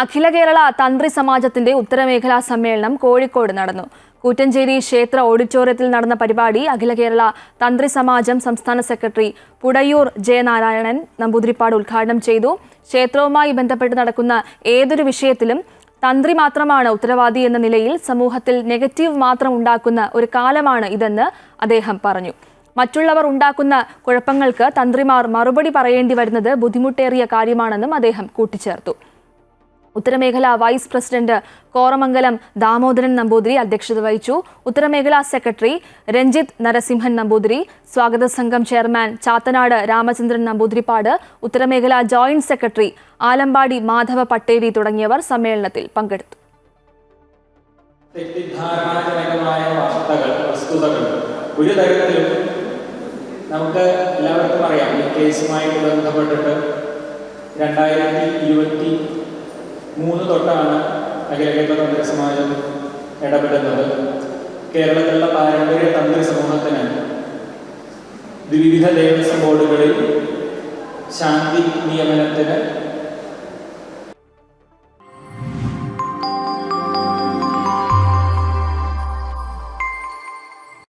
അഖില കേരള തന്ത്രി സമാജത്തിന്റെ ഉത്തരമേഖലാ സമ്മേളനം കോഴിക്കോട് നടന്നു. കൂറ്റഞ്ചേരി ക്ഷേത്ര ഓഡിറ്റോറിയത്തിൽ നടന്ന പരിപാടി അഖില കേരള തന്ത്രി സമാജം സംസ്ഥാന സെക്രട്ടറി പുടയൂർ ജയനാരായണൻ നമ്പൂതിരിപ്പാട് ഉദ്ഘാടനം ചെയ്തു. ക്ഷേത്രവുമായി ബന്ധപ്പെട്ട് നടക്കുന്ന ഏതൊരു വിഷയത്തിലും തന്ത്രി മാത്രമാണ് ഉത്തരവാദി എന്ന നിലയിൽ സമൂഹത്തിൽ നെഗറ്റീവ് മാത്രം ഉണ്ടാക്കുന്ന ഒരു കാലമാണ് ഇതെന്ന് അദ്ദേഹം പറഞ്ഞു. മറ്റുള്ളവർ ഉണ്ടാക്കുന്ന കുഴപ്പങ്ങൾക്ക് തന്ത്രിമാർ മറുപടി പറയേണ്ടി വരുന്നത് ബുദ്ധിമുട്ടേറിയ കാര്യമാണെന്നും അദ്ദേഹം കൂട്ടിച്ചേർത്തു. ഉത്തരമേഖല വൈസ് പ്രസിഡന്റ് കോറമംഗലം ദാമോദരൻ നമ്പൂതിരി അധ്യക്ഷത വഹിച്ചു. ഉത്തരമേഖലാ സെക്രട്ടറി രഞ്ജിത്ത് നരസിംഹൻ നമ്പൂതിരി, സ്വാഗത സംഘം ചെയർമാൻ ചാത്തനാട് രാമചന്ദ്രൻ നമ്പൂതിരിപ്പാട്, ഉത്തരമേഖല ജോയിന്റ് സെക്രട്ടറി ആലമ്പാടി മാധവ പട്ടേരി തുടങ്ങിയവർ സമ്മേളനത്തിൽ പങ്കെടുത്തു. ഒരു തരത്തിലും നമുക്ക് എല്ലാവർക്കും അറിയാം, ഈ കേസുമായിട്ട് ബന്ധപ്പെട്ടിട്ട് 2023 തൊട്ടാണ് അഖില കേരള തന്ത്രി സമാജം ഇടപെടുന്നത്. കേരളത്തിലുള്ള പാരമ്പര്യ തന്ത്രി സമൂഹത്തിന് വിവിധ ദേവസ്വം ബോർഡുകളിൽ ശാന്തി നിയമനത്തിന്